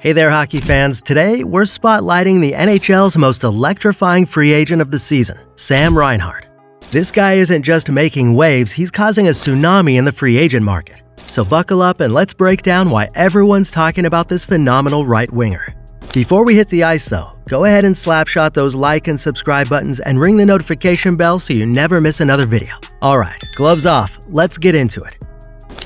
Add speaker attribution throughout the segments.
Speaker 1: Hey there, hockey fans. Today, we're spotlighting the NHL's most electrifying free agent of the season, Sam Reinhart. This guy isn't just making waves, he's causing a tsunami in the free agent market. So buckle up and let's break down why everyone's talking about this phenomenal right winger. Before we hit the ice though, go ahead and slapshot those like and subscribe buttons and ring the notification bell so you never miss another video. Alright, gloves off, let's get into it.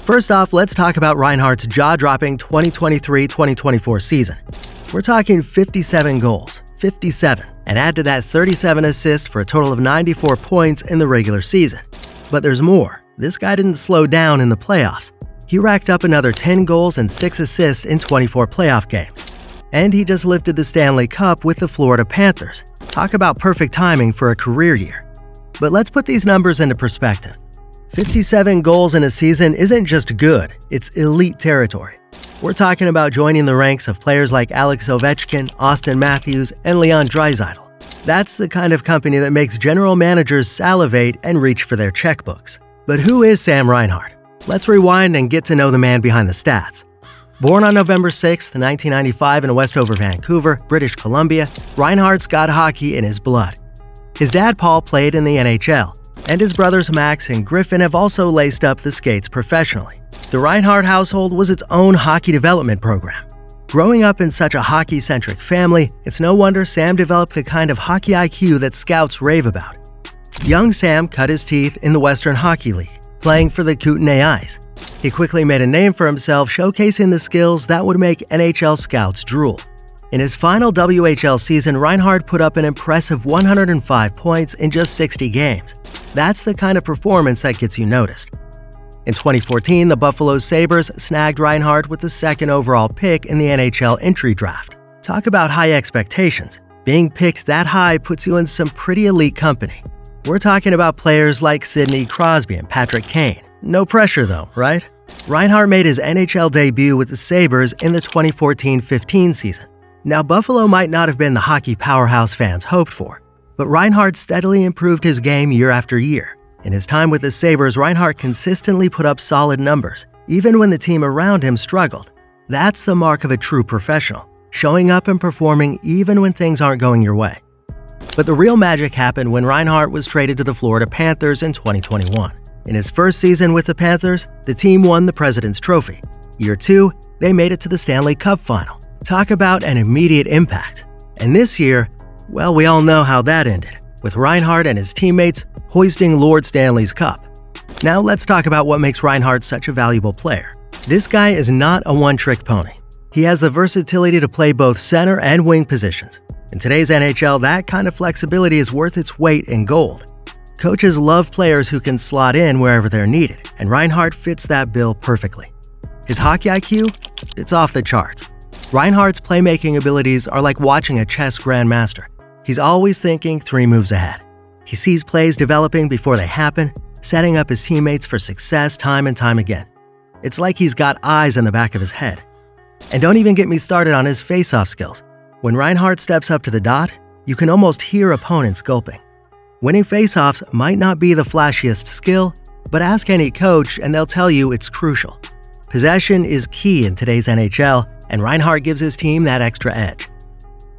Speaker 1: First off, let's talk about Reinhart's jaw-dropping 2023-2024 season. We're talking 57 goals, 57, and add to that 37 assists for a total of 94 points in the regular season. But there's more. This guy didn't slow down in the playoffs. He racked up another 10 goals and 6 assists in 24 playoff games. And he just lifted the Stanley Cup with the Florida Panthers. Talk about perfect timing for a career year. But let's put these numbers into perspective. 57 goals in a season isn't just good, it's elite territory. We're talking about joining the ranks of players like Alex Ovechkin, Austin Matthews, and Leon Draisaitl. That's the kind of company that makes general managers salivate and reach for their checkbooks. But who is Sam Reinhart? Let's rewind and get to know the man behind the stats. Born on November 6, 1995 in Westover, Vancouver, British Columbia, Reinhart's got hockey in his blood. His dad Paul played in the NHL, and his brothers Max and Griffin have also laced up the skates professionally. The Reinhart household was its own hockey development program. Growing up in such a hockey-centric family, it's no wonder Sam developed the kind of hockey IQ that scouts rave about. Young Sam cut his teeth in the Western Hockey League, playing for the Kootenay Ice. He quickly made a name for himself, showcasing the skills that would make NHL scouts drool. In his final WHL season, Reinhart put up an impressive 105 points in just 60 games. That's the kind of performance that gets you noticed. In 2014, the Buffalo Sabres snagged Reinhart with the 2nd overall pick in the NHL entry draft. Talk about high expectations. Being picked that high puts you in some pretty elite company. We're talking about players like Sidney Crosby and Patrick Kane. No pressure though, right? Reinhart made his NHL debut with the Sabres in the 2014-15 season. Now, Buffalo might not have been the hockey powerhouse fans hoped for, but Reinhart steadily improved his game year after year. In his time with the Sabres, Reinhart consistently put up solid numbers, even when the team around him struggled. That's the mark of a true professional, showing up and performing even when things aren't going your way. But the real magic happened when Reinhart was traded to the Florida Panthers in 2021. In his first season with the Panthers, the team won the President's Trophy. Year 2, they made it to the Stanley Cup final. Talk about an immediate impact. And this year, well, we all know how that ended, with Reinhart and his teammates hoisting Lord Stanley's Cup. Now let's talk about what makes Reinhart such a valuable player. This guy is not a one-trick pony. He has the versatility to play both center and wing positions. In today's NHL, that kind of flexibility is worth its weight in gold. Coaches love players who can slot in wherever they're needed, and Reinhart fits that bill perfectly. His hockey IQ? It's off the charts. Reinhart's playmaking abilities are like watching a chess grandmaster. He's always thinking 3 moves ahead. He sees plays developing before they happen, setting up his teammates for success time and time again. It's like he's got eyes in the back of his head. And don't even get me started on his face-off skills. When Reinhart steps up to the dot, you can almost hear opponents gulping. Winning face-offs might not be the flashiest skill, but ask any coach and they'll tell you it's crucial. Possession is key in today's NHL, and Reinhart gives his team that extra edge.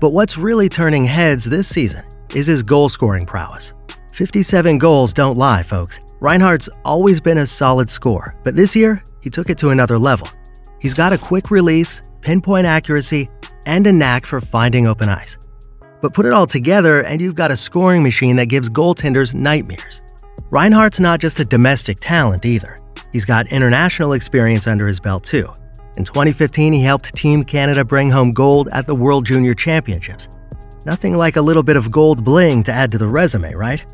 Speaker 1: But what's really turning heads this season is his goal-scoring prowess. 57 goals don't lie, folks. Reinhart's always been a solid scorer, but this year, he took it to another level. He's got a quick release, pinpoint accuracy, and a knack for finding open ice. But put it all together and you've got a scoring machine that gives goaltenders nightmares. Reinhart's not just a domestic talent either. He's got international experience under his belt too. In 2015, he helped Team Canada bring home gold at the World Junior Championships. Nothing like a little bit of gold bling to add to the resume, right?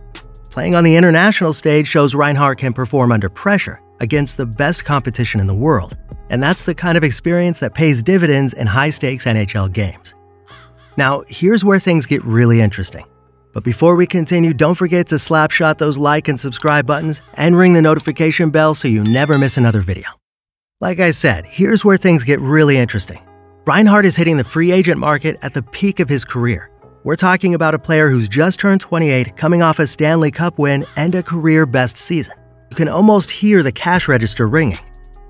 Speaker 1: Playing on the international stage shows Reinhart can perform under pressure against the best competition in the world. And that's the kind of experience that pays dividends in high-stakes NHL games. Now, here's where things get really interesting. But before we continue, don't forget to slapshot those like and subscribe buttons and ring the notification bell so you never miss another video. Like I said, here's where things get really interesting. Reinhart is hitting the free agent market at the peak of his career. We're talking about a player who's just turned 28, coming off a Stanley Cup win and a career best season. You can almost hear the cash register ringing.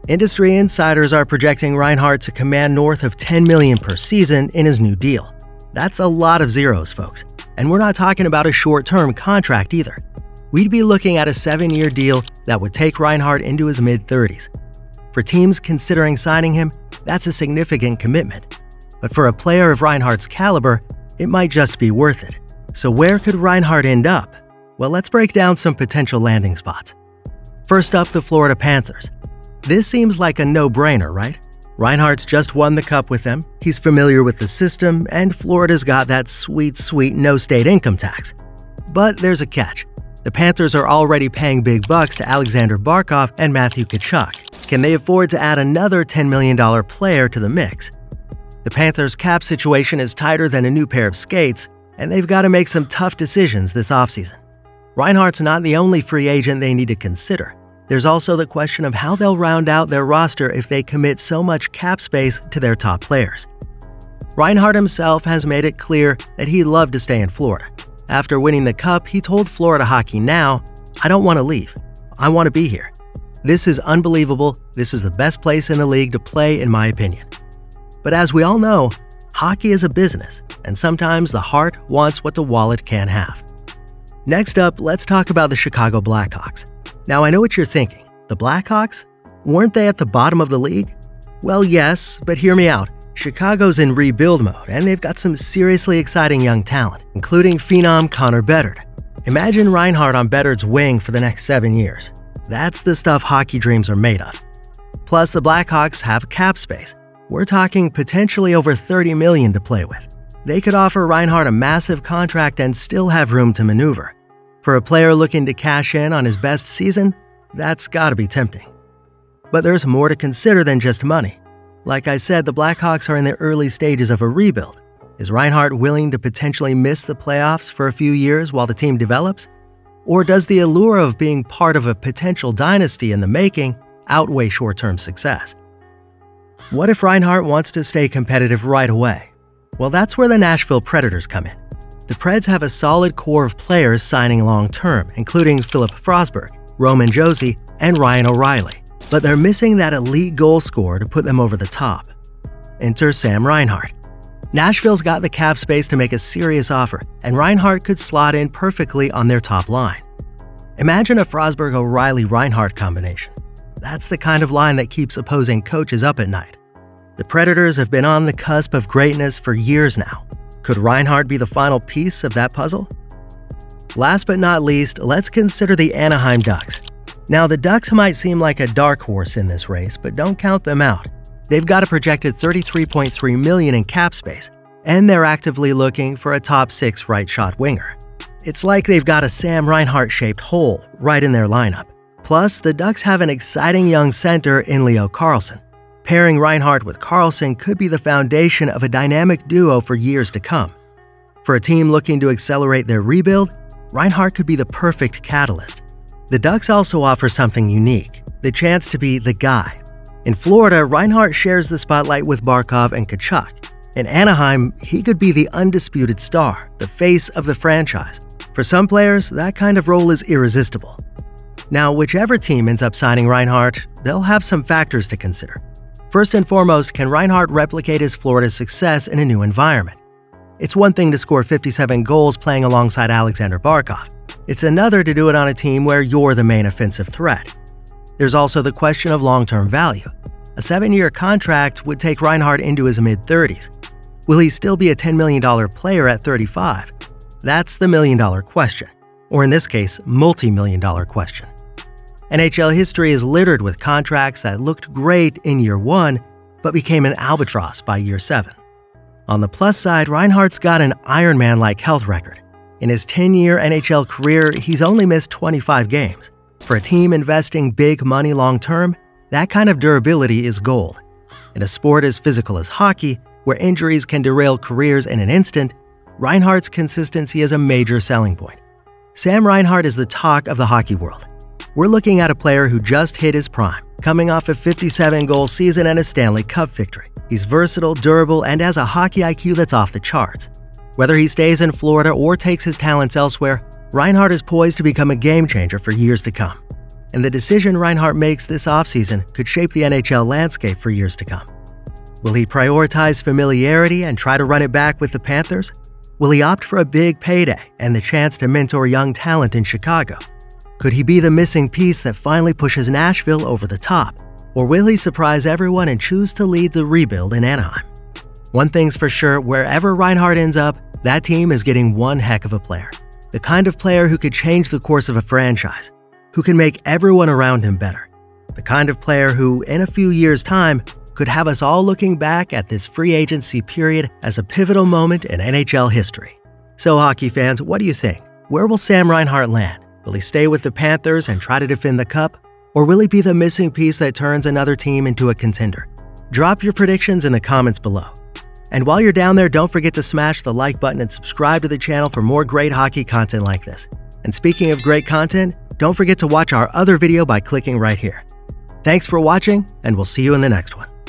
Speaker 1: Industry insiders are projecting Reinhart to command north of $10 million per season in his new deal. That's a lot of zeros, folks. And we're not talking about a short-term contract either. We'd be looking at a 7-year deal that would take Reinhart into his mid-30s. For teams considering signing him, that's a significant commitment. But for a player of Reinhart's caliber, it might just be worth it. So where could Reinhart end up? Well, let's break down some potential landing spots. First up, the Florida Panthers. This seems like a no-brainer, right? Reinhart's just won the cup with them, he's familiar with the system, and Florida's got that sweet, sweet no-state income tax. But there's a catch. The Panthers are already paying big bucks to Alexander Barkov and Matthew Tkachuk. Can they afford to add another $10 million player to the mix? The Panthers' cap situation is tighter than a new pair of skates, and they've got to make some tough decisions this offseason. Reinhart's not the only free agent they need to consider. There's also the question of how they'll round out their roster if they commit so much cap space to their top players. Reinhart himself has made it clear that he'd love to stay in Florida. After winning the cup, he told Florida Hockey Now, "I don't want to leave. I want to be here. This is unbelievable. This is the best place in the league to play, in my opinion." But as we all know, hockey is a business, and sometimes the heart wants what the wallet can't have. Next up, let's talk about the Chicago Blackhawks. Now, I know what you're thinking. The Blackhawks? Weren't they at the bottom of the league? Well, yes, but hear me out. Chicago's in rebuild mode, and they've got some seriously exciting young talent, including phenom Connor Bedard. Imagine Reinhart on Bedard's wing for the next 7 years. That's the stuff hockey dreams are made of. Plus, the Blackhawks have cap space. We're talking potentially over $30 million to play with. They could offer Reinhart a massive contract and still have room to maneuver. For a player looking to cash in on his best season, that's gotta be tempting. But there's more to consider than just money. Like I said, the Blackhawks are in the early stages of a rebuild. Is Reinhart willing to potentially miss the playoffs for a few years while the team develops? Or does the allure of being part of a potential dynasty in the making outweigh short-term success? What if Reinhart wants to stay competitive right away? Well, that's where the Nashville Predators come in. The Preds have a solid core of players signing long-term, including Philip Forsberg, Roman Josi, and Ryan O'Reilly. But they're missing that elite goal scorer to put them over the top. Enter Sam Reinhart. Nashville's got the cap space to make a serious offer, and Reinhart could slot in perfectly on their top line. Imagine a Forsberg-O'Reilly-Reinhart combination. That's the kind of line that keeps opposing coaches up at night. The Predators have been on the cusp of greatness for years now. Could Reinhart be the final piece of that puzzle? Last but not least, let's consider the Anaheim Ducks. Now, the Ducks might seem like a dark horse in this race, but don't count them out. They've got a projected $33.3 million in cap space, and they're actively looking for a top 6 right-shot winger. It's like they've got a Sam Reinhart-shaped hole right in their lineup. Plus, the Ducks have an exciting young center in Leo Carlsson. Pairing Reinhart with Carlsson could be the foundation of a dynamic duo for years to come. For a team looking to accelerate their rebuild, Reinhart could be the perfect catalyst. The Ducks also offer something unique, the chance to be the guy. In Florida, Reinhart shares the spotlight with Barkov and Tkachuk. In Anaheim, he could be the undisputed star, the face of the franchise. For some players, that kind of role is irresistible. Now, whichever team ends up signing Reinhart, they'll have some factors to consider. First and foremost, can Reinhart replicate his Florida success in a new environment? It's one thing to score 57 goals playing alongside Alexander Barkov. It's another to do it on a team where you're the main offensive threat. There's also the question of long-term value. A 7-year contract would take Reinhart into his mid-30s. Will he still be a $10 million player at 35? That's the million-dollar question, or in this case, multi-million-dollar question. NHL history is littered with contracts that looked great in year 1, but became an albatross by year 7. On the plus side, Reinhart's got an Iron Man-like health record. In his 10-year NHL career, he's only missed 25 games. For a team investing big money long-term, that kind of durability is gold. In a sport as physical as hockey, where injuries can derail careers in an instant, Reinhart's consistency is a major selling point. Sam Reinhart is the talk of the hockey world. We're looking at a player who just hit his prime, coming off a 57-goal season and a Stanley Cup victory. He's versatile, durable, and has a hockey IQ that's off the charts. Whether he stays in Florida or takes his talents elsewhere, Reinhart is poised to become a game-changer for years to come. and the decision Reinhart makes this offseason could shape the NHL landscape for years to come. Will he prioritize familiarity and try to run it back with the Panthers? Will he opt for a big payday and the chance to mentor young talent in Chicago? Could he be the missing piece that finally pushes Nashville over the top? Or will he surprise everyone and choose to lead the rebuild in Anaheim? One thing's for sure, wherever Reinhart ends up, that team is getting one heck of a player. The kind of player who could change the course of a franchise, who can make everyone around him better. The kind of player who, in a few years' time, could have us all looking back at this free agency period as a pivotal moment in NHL history. So, hockey fans, what do you think? Where will Sam Reinhart land? Will he stay with the Panthers and try to defend the Cup? Or will he be the missing piece that turns another team into a contender? Drop your predictions in the comments below. And while you're down there, don't forget to smash the like button and subscribe to the channel for more great hockey content like this. And speaking of great content, don't forget to watch our other video by clicking right here. Thanks for watching, and we'll see you in the next one.